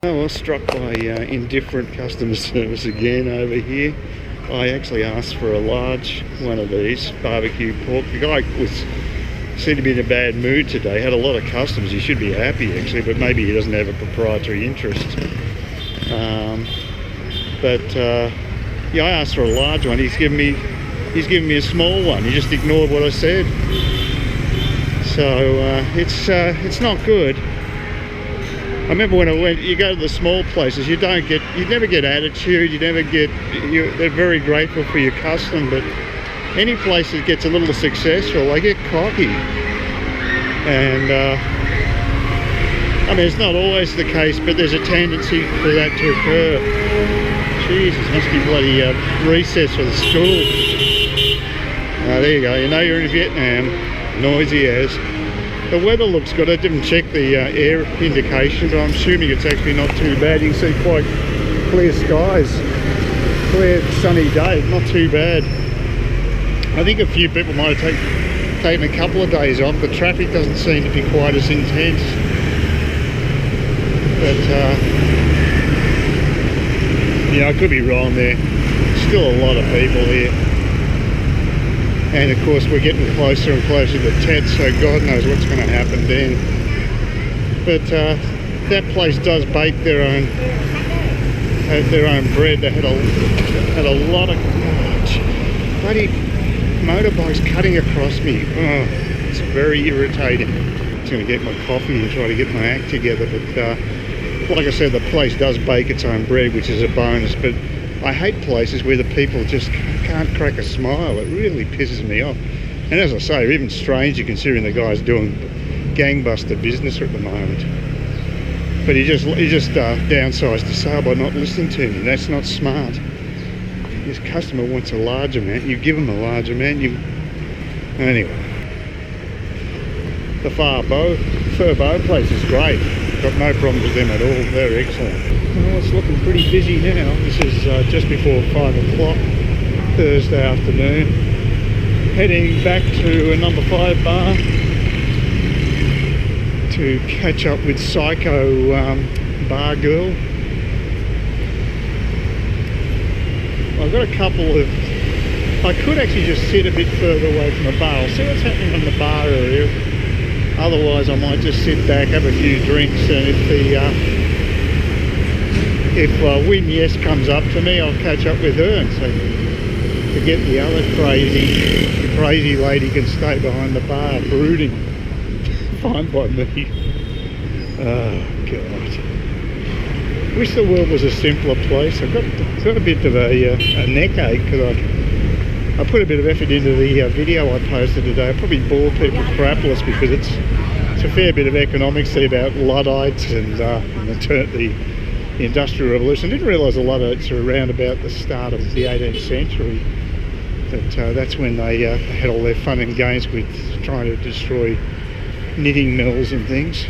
I was struck by indifferent customer service again over here. I actually asked for a large one of these barbecue pork. The guy seemed to be in a bad mood today. Had a lot of customers. He should be happy actually, but maybe he doesn't have a proprietary interest. Yeah, I asked for a large one. He's given me a small one. He just ignored what I said. So it's not good. I remember when I went, you go to the small places, you never get attitude, they're very grateful for your custom, but any place that gets a little successful, they get cocky. And I mean, it's not always the case, but there's a tendency for that to occur. Jesus, must be bloody recess for the school. There you go, you know you're in Vietnam, noisy as. The weather looks good. I didn't check the air indication, but I'm assuming it's actually not too bad. You can see quite clear skies, clear sunny day, not too bad. I think a few people might have taken a couple of days off. The traffic doesn't seem to be quite as intense, but yeah, I could be wrong there. Still a lot of people here. And of course we're getting closer and closer to Tet, so God knows what's going to happen then. But that place does bake their own bread. They had a lot of bloody motorbikes cutting across me. Oh, it's very irritating. I'm just going to get my coffee and try to get my act together. But like I said, the place does bake its own bread, which is a bonus. But I hate places where the people just can't crack a smile. It really pisses me off. And as I say, even stranger considering the guy's doing gangbuster business at the moment. But he just downsized the sale by not listening to me. That's not smart. His customer wants a large amount. You give him a large amount. Anyway, the Fur Bow place is great. Got no problems with them at all. They're excellent. Well, it's looking pretty busy now. This is just before 5 o'clock, Thursday afternoon. Heading back to a number 5 bar to catch up with Psycho Bar Girl. I've got a couple of... I could actually just sit a bit further away from the bar. I'll see what's happening on the bar area. Otherwise I might just sit back, have a few drinks, and if Win Yes comes up to me, I'll catch up with her and say, forget the other crazy lady can stay behind the bar brooding. Fine by me. Oh God. Wish the world was a simpler place. I've got a bit of a neck ache because I put a bit of effort into the video I posted today. I probably bored people crapless because it's a fair bit of economics there about Luddites and the Industrial Revolution. I didn't realise the Luddites are around about the start of the 18th century. That's when they had all their fun and games with trying to destroy knitting mills and things.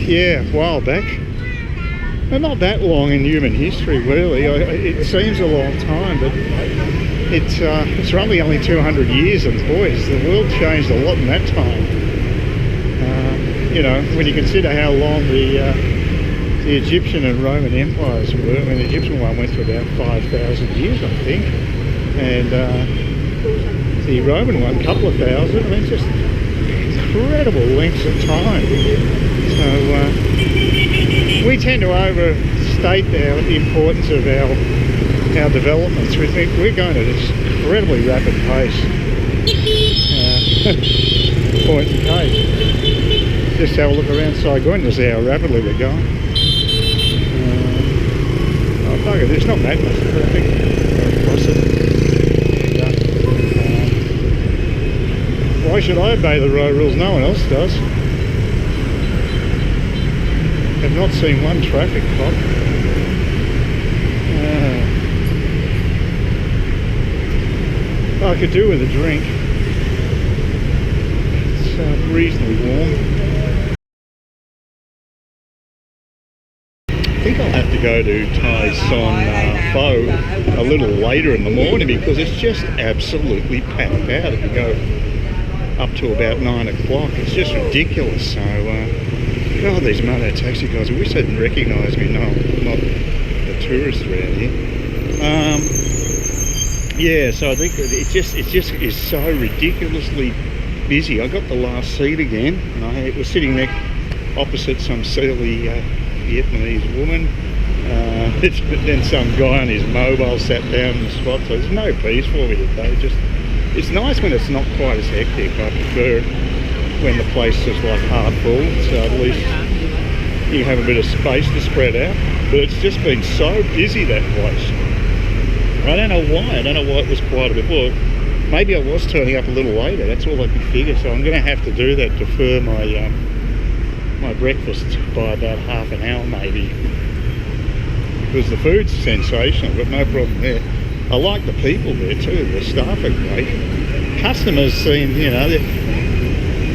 Yeah, a while back. Well, not that long in human history, really. It seems a long time, but it's roughly only 200 years, and boys, the world changed a lot in that time. You know, when you consider how long the Egyptian and Roman empires were. I mean, the Egyptian one went for about 5,000 years, I think, and the Roman one, a couple of thousand. I mean, just incredible lengths of time. So we tend to overstate the importance of our developments. We think we're going at an incredibly rapid pace. Point in case, just have a look around Saigon to see how rapidly we're going. Oh bugger, there's not that much traffic across it. Why should I obey the road rules? No one else does. I've not seen one traffic cop. I could do with a drink. It's reasonably warm. I think I'll have to go to Tai Son Pho a little later in the morning because it's just absolutely packed out. If you go up to about 9 o'clock. It's just ridiculous. So, God, these motor taxi guys, I wish they didn't recognise me. No, I'm not a tourist around here. Yeah, so I think it just is so ridiculously busy. I got the last seat again, and I was sitting next opposite some silly Vietnamese woman. Then some guy on his mobile sat down in the spot. So there's no peace for me today. It's nice when it's not quite as hectic. I prefer when the place is like half full, so at least you have a bit of space to spread out. But it's just been so busy, that place. I don't know why. I don't know why it was quite a bit. Well, maybe I was turning up a little later. That's all I could figure. So I'm going to have to do that, defer my my breakfast by about half an hour maybe. Because the food's sensational, but no problem there. I like the people there too. The staff are great. Customers seem, you know,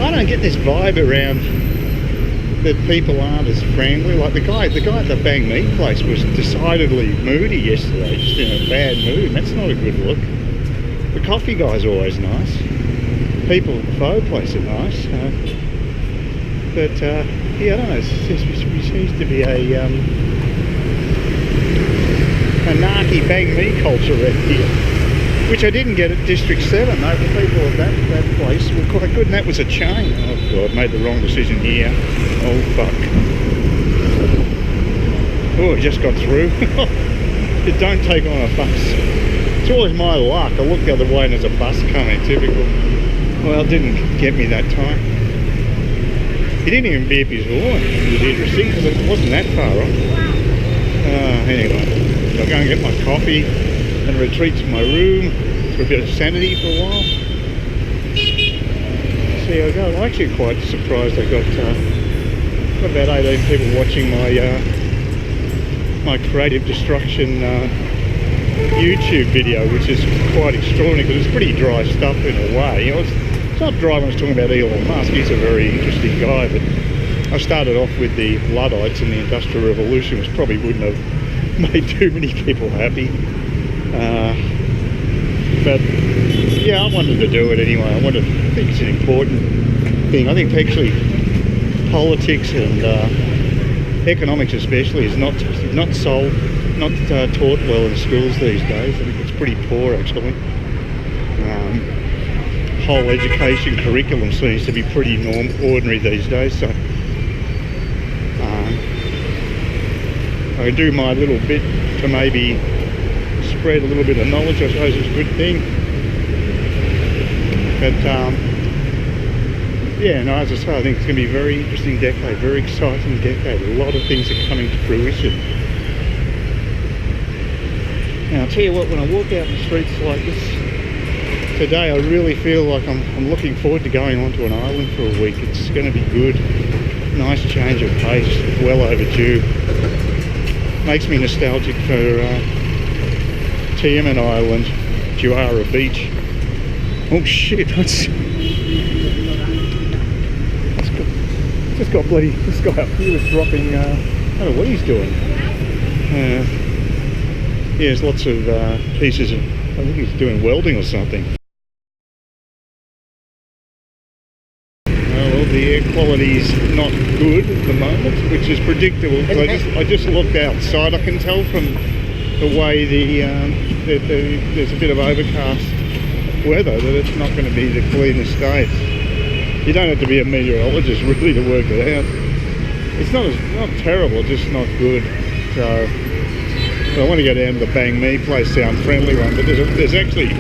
I don't get this vibe around that people aren't as friendly. Like the guy at the Banh Mi place was decidedly moody yesterday, just in a bad mood. That's not a good look. The coffee guy's always nice. People at the pho place are nice. But yeah, I don't know. It seems to be a narky Banh Mi culture around here, which I didn't get at District 7. No, the people at that place were quite good, and that was a chain. Oh God, made the wrong decision here. Oh fuck. Oh, I just got through. Don't take on a bus. It's always my luck. I look the other way and there's a bus coming, typical. Well, it didn't get me that time. He didn't even beep his horn. It was interesting because it wasn't that far off. Anyway, I'll go and get my coffee and retreat to my room for a bit of sanity for a while. See how I go. I'm actually quite surprised I got about 18 people watching my creative destruction YouTube video, which is quite extraordinary because it's pretty dry stuff in a way. You know, it's not dry when I was talking about Elon Musk. He's a very interesting guy, but I started off with the Luddites and the Industrial Revolution, which probably wouldn't have made too many people happy. But yeah, I wanted to do it anyway. I think it's an important thing. I think actually politics and economics especially is not taught well in schools these days. I think it's pretty poor actually. Whole education curriculum seems to be pretty ordinary these days. So I do my little bit to maybe spread a little bit of knowledge. I suppose it's a good thing. But yeah, no, as I say, I think it's going to be a very interesting decade, very exciting decade. A lot of things are coming to fruition. Now, I'll tell you what, when I walk out in the streets like this today, I really feel like I'm looking forward to going onto an island for a week. It's going to be good. Nice change of pace, well overdue. Makes me nostalgic for Tiaman Island, Juara Beach. Oh shit, just got bloody, this guy up here was dropping, I don't know what he's doing. Yeah, there's lots of pieces of, I think he's doing welding or something. Well, the air quality's not good at the moment, which is predictable, because I just looked outside. I can tell from the way there's a bit of overcast weather that it's not going to be the cleanest day. You don't have to be a meteorologist really to work it out. It's not terrible, just not good. So I want to go down to the Banh Mi place, sound friendly one, but there's actually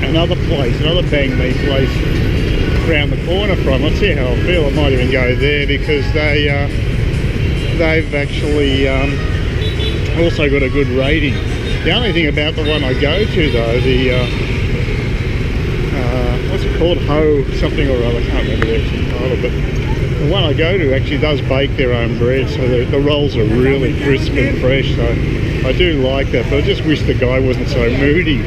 another Banh Mi place around the corner from. Let's see how I feel. I might even go there because they've actually also got a good rating. The only thing about the one I go to though, the what's it called, Ho something or other, I can't remember the actual title, but the one I go to actually does bake their own bread, so the rolls are really crisp and fresh, so I do like that. But I just wish the guy wasn't so moody.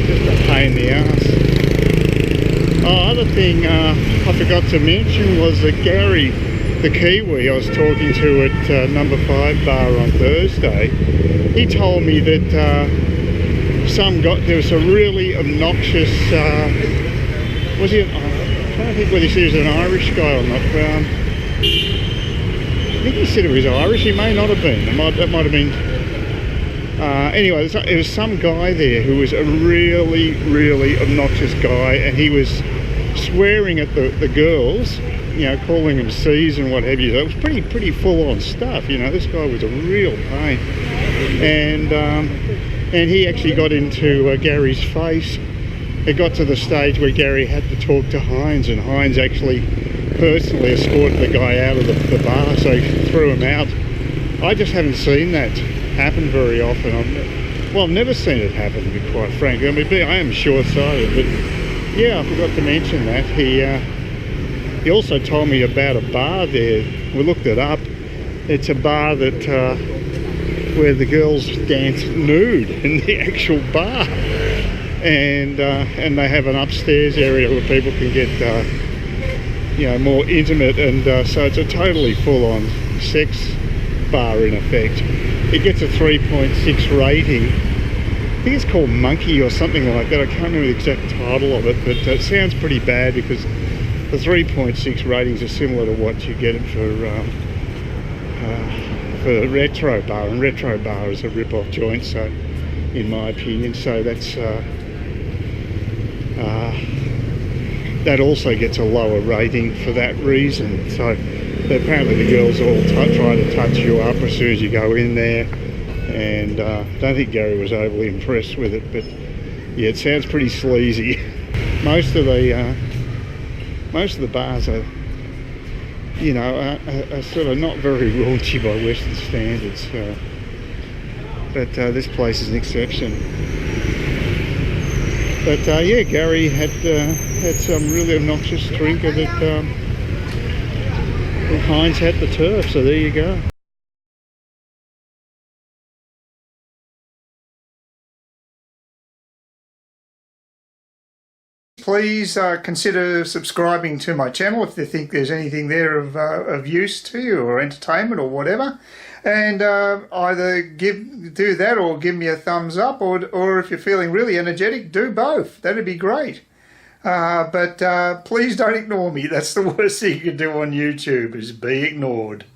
Just a pain in the ass. Oh, other thing I forgot to mention was that Gary, the Kiwi I was talking to at number 5 bar on Thursday, he told me that there was a really obnoxious was he? I'm trying to think whether he was an Irish guy or not. I think he said it was Irish. He may not have been. That might have been. Anyway, it was some guy there who was a really, really obnoxious guy, and he was swearing at the girls, you know, calling them C's and what have you. So it was pretty full-on stuff. You know, this guy was a real pain, and he actually got into Gary's face. It got to the stage where Gary had to talk to Hines, and Hines actually personally escorted the guy out of the bar, so he threw him out. I just haven't seen that happen very often. I've never seen it happen, to be quite frank. I mean, I am short-sighted, but yeah, I forgot to mention that. He also told me about a bar there. We looked it up. It's a bar that where the girls dance nude in the actual bar, and they have an upstairs area where people can get you know, more intimate, and so it's a totally full-on sex bar in effect. It gets a 3.6 rating. I think it's called Monkey or something like that. I can't remember the exact title of it, but it sounds pretty bad because the 3.6 ratings are similar to what you get for Retro Bar, and Retro Bar is a rip-off joint, so in my opinion. So that's that also gets a lower rating for that reason. So apparently the girls all try to touch you up as soon as you go in there, and I don't think Gary was overly impressed with it, but yeah, it sounds pretty sleazy. Most of the bars are, you know, are sort of not very raunchy by Western standards, but this place is an exception. But yeah, Gary had some really obnoxious drinker that Hines had the turf, so there you go. Please consider subscribing to my channel if you think there's anything there of use to you, or entertainment or whatever, and either do that or give me a thumbs up, or if you're feeling really energetic, do both. That'd be great. But please don't ignore me. That's the worst thing you can do on YouTube, is be ignored.